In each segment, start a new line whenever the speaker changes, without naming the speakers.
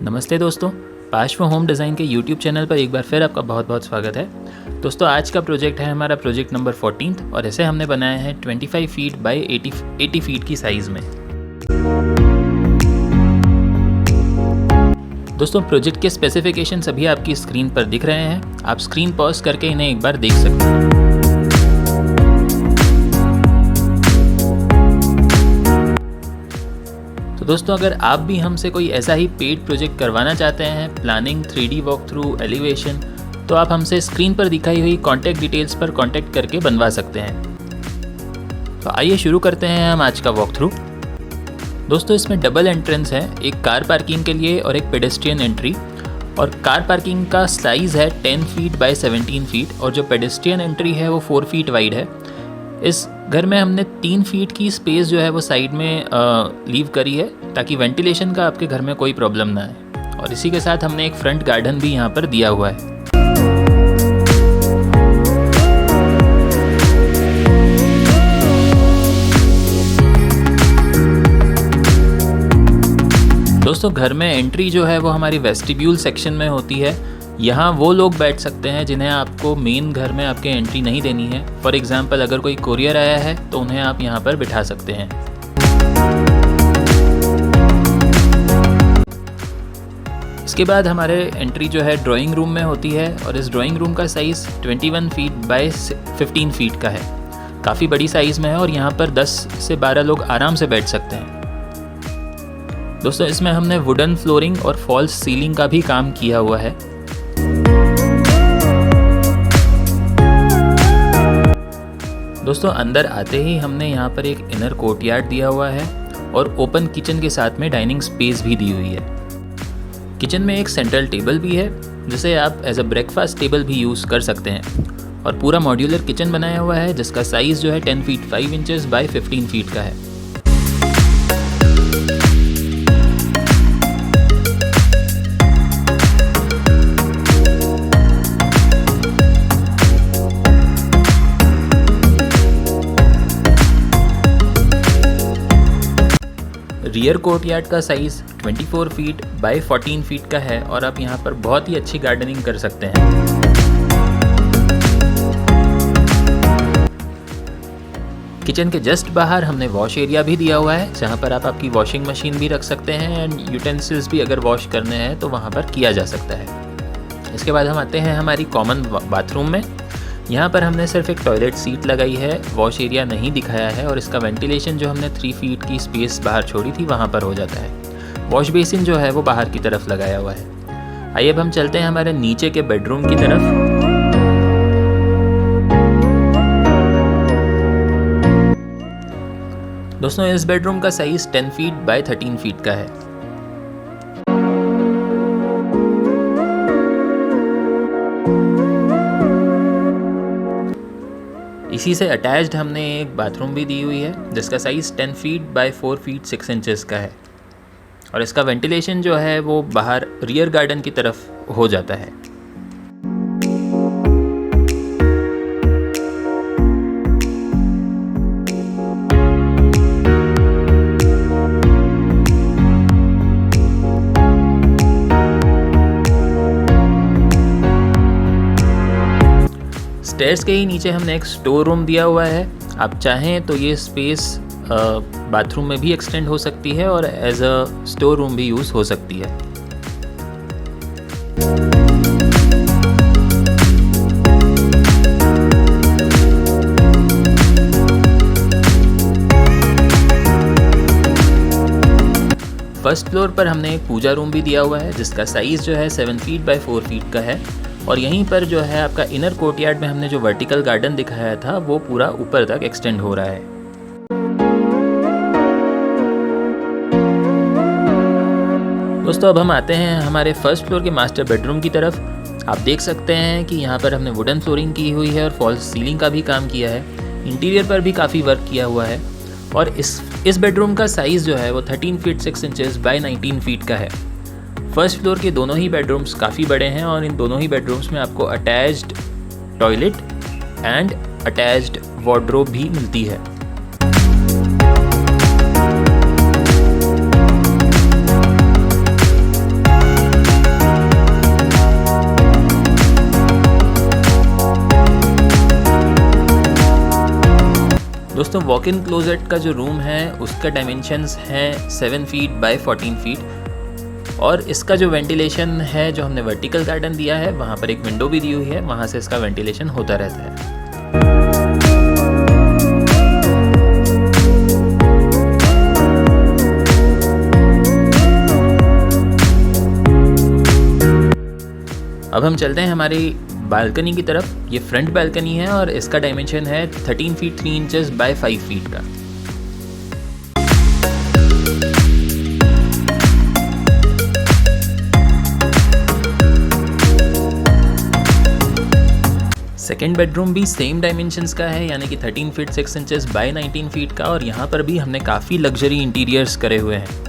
नमस्ते दोस्तों, पाश्व home design के यूट्यूब चैनल पर एक बार फिर आपका बहुत बहुत स्वागत है। दोस्तों, आज का प्रोजेक्ट है हमारा प्रोजेक्ट नंबर 14 और इसे हमने बनाया है 25 फीट बाय 80 फीट की साइज़ में। दोस्तों, प्रोजेक्ट के स्पेसिफिकेशन सभी आपकी स्क्रीन पर दिख रहे हैं। आप स्क्रीन पॉज करके इन्हें एक बार देख सकते हैं। दोस्तों, अगर आप भी हमसे कोई ऐसा ही पेड प्रोजेक्ट करवाना चाहते हैं, planning, 3D walk through, elevation, तो आप हमसे स्क्रीन पर दिखाई हुई कॉन्टैक्ट डिटेल्स पर कॉन्टैक्ट करके बनवा सकते हैं। तो आइए शुरू करते हैं हम आज का वॉक थ्रू। दोस्तों, इसमें डबल एंट्रेंस है, एक कार पार्किंग के लिए और एक पेडेस्ट्रियन एंट्री। और कार पार्किंग का साइज़ है 10 फीट बाय 17 फीट और जो पेडेस्ट्रियन एंट्री है वो 4 फीट वाइड है। इस घर में हमने 3 फीट की स्पेस जो है वो साइड में लीव करी है ताकि वेंटिलेशन का आपके घर में कोई प्रॉब्लम ना आए। और इसी के साथ हमने एक फ्रंट गार्डन भी यहाँ पर दिया हुआ है। दोस्तों, घर में एंट्री जो है वो हमारी वेस्टिब्यूल सेक्शन में होती है। यहाँ वो लोग बैठ सकते हैं जिन्हें आपको मेन घर में आपके एंट्री नहीं देनी है। फॉर एग्जांपल, अगर कोई कोरियर आया है तो उन्हें आप यहाँ पर बिठा सकते हैं। इसके बाद हमारे एंट्री जो है ड्राइंग रूम में होती है और इस ड्राइंग रूम का साइज़ 21 फीट बाय 15 फीट का है। काफ़ी बड़ी साइज़ में है और यहाँ पर 10 से 12 लोग आराम से बैठ सकते हैं। दोस्तों, इसमें हमने वुडन फ्लोरिंग और फॉल्स सीलिंग का भी काम किया हुआ है। दोस्तों, अंदर आते ही हमने यहाँ पर एक इनर कोर्टयार्ड दिया हुआ है और ओपन किचन के साथ में डाइनिंग स्पेस भी दी हुई है। किचन में एक सेंट्रल टेबल भी है जिसे आप एज अ ब्रेकफास्ट टेबल भी यूज़ कर सकते हैं। और पूरा मॉड्यूलर किचन बनाया हुआ है जिसका साइज़ जो है 10 फीट 5 इंचेस बाय 15 फीट का है। रियर कोर्टयार्ड का साइज़ 24 फीट बाय 14 फीट का है और आप यहाँ पर बहुत ही अच्छी गार्डनिंग कर सकते हैं। किचन के जस्ट बाहर हमने वॉश एरिया भी दिया हुआ है जहाँ पर आप आपकी वॉशिंग मशीन भी रख सकते हैं एंड यूटेंसिल्स भी अगर वॉश करने हैं तो वहाँ पर किया जा सकता है। इसके बाद हम आते हैं हमारी कॉमन बाथरूम में। यहाँ पर हमने सिर्फ एक टॉयलेट सीट लगाई है, वॉश एरिया नहीं दिखाया है और इसका वेंटिलेशन जो हमने 3 फीट की स्पेस बाहर छोड़ी थी वहाँ पर हो जाता है। वॉश बेसिन जो है वो बाहर की तरफ लगाया हुआ है। आइए अब हम चलते हैं हमारे नीचे के बेडरूम की तरफ। दोस्तों, इस बेडरूम का साइज़ 10 फीट बाय 13 फीट का है। इसी से अटैच्ड हमने एक बाथरूम भी दी हुई है जिसका size 10 feet by 4 feet 6 inches का है और इसका वेंटिलेशन जो है वो बाहर रियर गार्डन की तरफ हो जाता है। स्टेयर्स के ही नीचे हमने एक स्टोर रूम दिया हुआ है। आप चाहें तो ये स्पेस बाथरूम में भी एक्सटेंड हो सकती है और एज अ स्टोर रूम भी यूज़ हो सकती है। फर्स्ट फ्लोर पर हमने एक पूजा रूम भी दिया हुआ है जिसका साइज़ जो है 7 फीट बाय 4 फीट का है और यहीं पर जो है आपका इनर कोर्टयार्ड में हमने जो वर्टिकल गार्डन दिखाया था वो पूरा ऊपर तक एक्सटेंड हो रहा है। दोस्तों, अब हम आते हैं हमारे फर्स्ट फ्लोर के मास्टर बेडरूम की तरफ। आप देख सकते हैं कि यहाँ पर हमने वुडन फ्लोरिंग की हुई है और फॉल्स सीलिंग का भी काम किया है। इंटीरियर पर भी काफ़ी वर्क किया हुआ है और इस बेडरूम का साइज़ जो है वो 13 फीट 6 इंचेस बाय 19 फीट का है। फर्स्ट फ्लोर के दोनों ही बेडरूम्स काफ़ी बड़े हैं और इन दोनों ही बेडरूम्स में आपको attached toilet and attached wardrobe भी मिलती है। दोस्तों वॉक इन क्लोजेट का जो रूम है उसका डायमेंशंस हैं 7 फीट बाय 14 फीट और इसका जो वेंटिलेशन है, जो हमने वर्टिकल गार्डन दिया है वहाँ पर एक विंडो भी दी हुई है, वहाँ से इसका वेंटिलेशन होता रहता है। अब हम चलते हैं हमारी बालकनी की तरफ। ये फ्रंट बालकनी है और इसका डायमेंशन है 13 फीट 3 इंचेस बाय 5 फीट का। सेकेंड बेडरूम भी सेम डायमेंशंस का है, यानी कि 13 फीट 6 इंचेस बाय 19 फीट का, और यहाँ पर भी हमने काफ़ी लग्जरी इंटीरियर्स करे हुए हैं।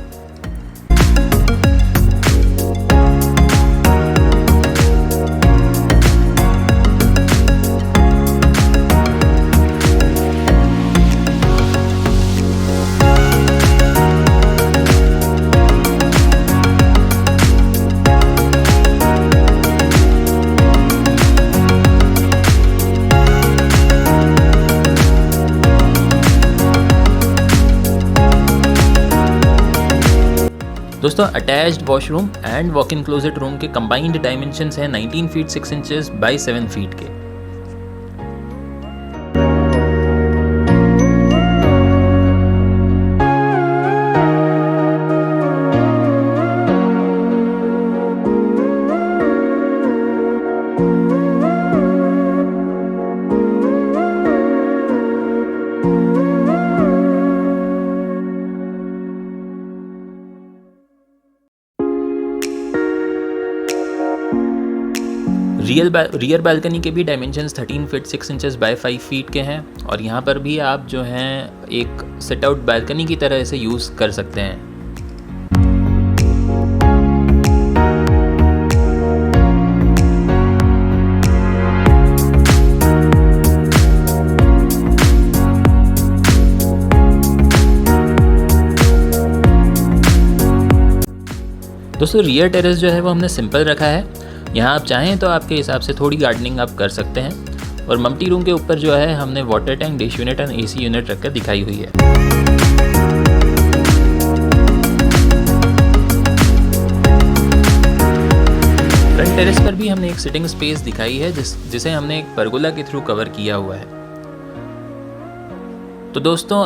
दोस्तों attached washroom and walk in closet room के कंबाइंड डायमेंशंस हैं 19 फीट 6 इंचेस बाय 7 फीट के। रियर बालकनी के भी dimensions 13 feet 6 inches bye 5 feet के हैं और यहाँ पर भी आप जो हैं एक सेट आउट बालकनी की तरह इसे यूज़ कर सकते हैं। दोस्तों रियर टेरेस जो है वो हमने सिंपल रखा है। यहाँ आप चाहें तो आपके हिसाब से थोड़ी गार्डनिंग आप कर सकते हैं। और मम्टी रूम के ऊपर जो है हमने water tank, dish unit and AC unit रखकर दिखाई हुई है। फ्रंट टेरेस पर भी हमने एक सिटिंग स्पेस दिखाई है जिसे हमने एक परगोला के थ्रू कवर किया हुआ है। तो दोस्तों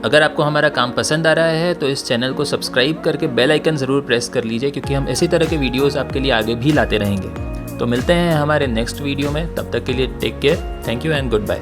अगर आपको हमारा काम पसंद आ रहा है तो इस चैनल को सब्सक्राइब करके बेल आइकन ज़रूर प्रेस कर लीजिए, क्योंकि हम इसी तरह के वीडियोस आपके लिए आगे भी लाते रहेंगे। तो मिलते हैं हमारे नेक्स्ट वीडियो में, तब तक के लिए take care, thank you and good bye.